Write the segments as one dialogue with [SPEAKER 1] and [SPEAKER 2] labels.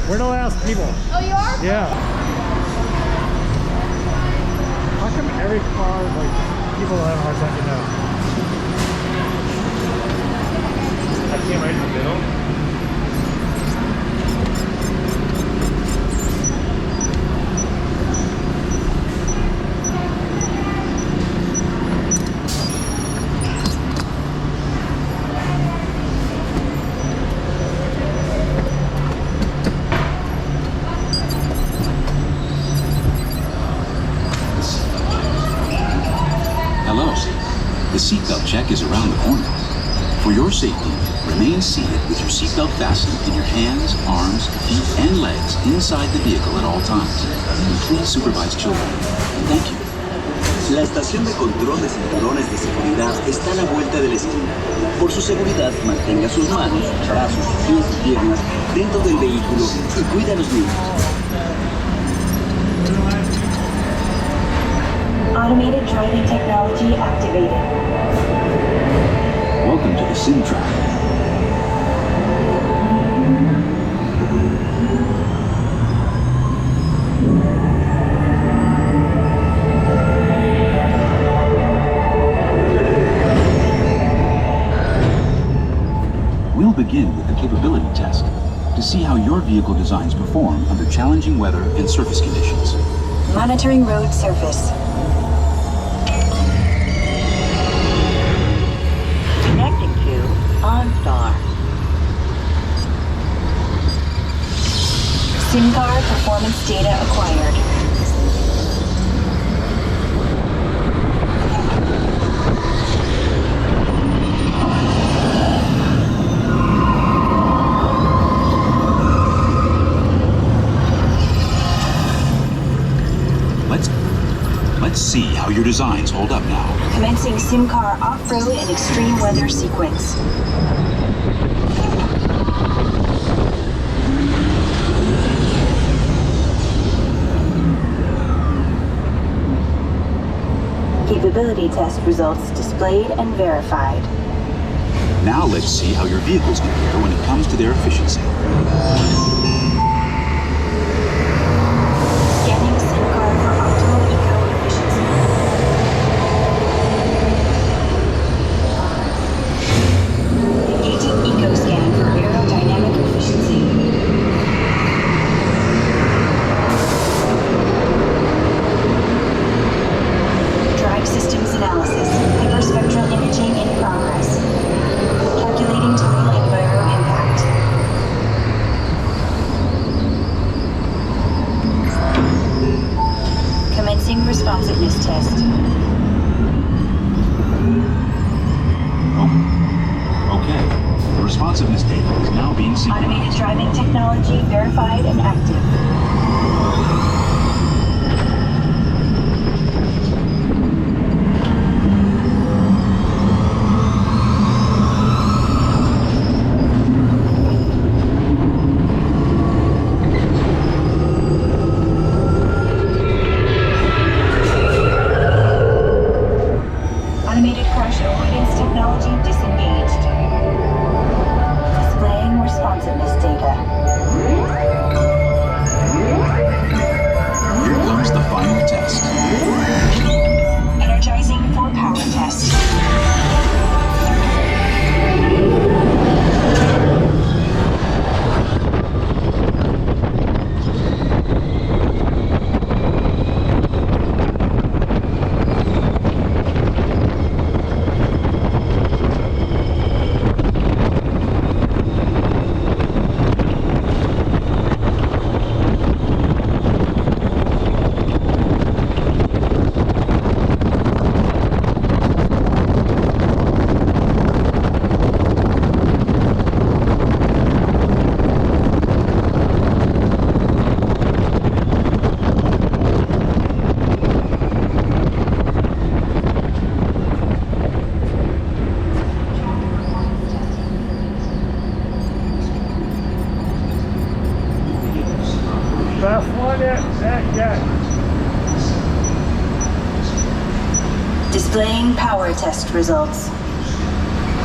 [SPEAKER 1] We're the last people.
[SPEAKER 2] Oh, you are?
[SPEAKER 1] Yeah. How come every car, like, people have a hard time getting out? I came right in the middle.
[SPEAKER 3] Hello. The seatbelt check is around the corner. For your safety, remain seated with your seatbelt fastened in your hands, arms, feet, and legs inside the vehicle at all times. And please supervise children. Thank you.
[SPEAKER 4] La estación de control de cinturones de seguridad está a la vuelta de la esquina. Por su seguridad, mantenga sus manos, brazos, pies y piernas dentro del vehículo y cuida a los niños.
[SPEAKER 5] Automated driving technology activated.
[SPEAKER 3] Welcome to the sim track. We'll begin with the capability test to see how your vehicle designs perform under challenging weather and surface conditions.
[SPEAKER 5] Monitoring road surface. Connecting to OnStar. SIM-car performance data acquired.
[SPEAKER 3] Let's see how your designs hold up now.
[SPEAKER 5] Commencing SIM-car off-road and extreme weather sequence. Capability test results displayed and verified.
[SPEAKER 3] Now let's see how your vehicles compare when it comes to their efficiency.
[SPEAKER 5] Scanning SIM-car for optimal eco-efficiency. Engaging EcoScan for aerodynamic efficiency. Drive systems analysis. Hyperspectral imaging in progress. Calculating total enviro impact. Commencing responsiveness test.
[SPEAKER 3] Okay. The responsiveness data is now being seen.
[SPEAKER 5] Automated driving technology verified and active. Automated crash avoidance technology disengaged. Displaying responsiveness data.
[SPEAKER 3] Here comes the final test.
[SPEAKER 5] Energizing for power test.
[SPEAKER 1] Best one yet.
[SPEAKER 5] Displaying power test results.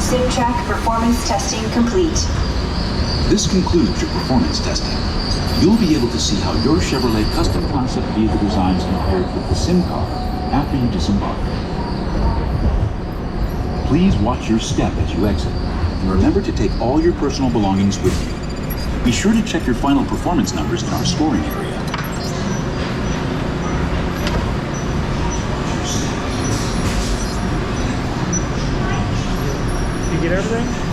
[SPEAKER 5] SimTrack performance testing complete.
[SPEAKER 3] This concludes your performance testing. You'll be able to see how your Chevrolet custom concept vehicle designs compared with the sim car after you disembark. Please watch your step as you exit, and remember to take all your personal belongings with you. Be sure to check your final performance numbers in our scoring area.
[SPEAKER 1] You get everything?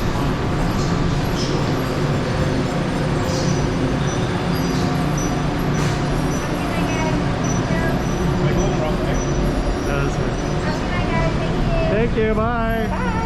[SPEAKER 1] Thank you, bye.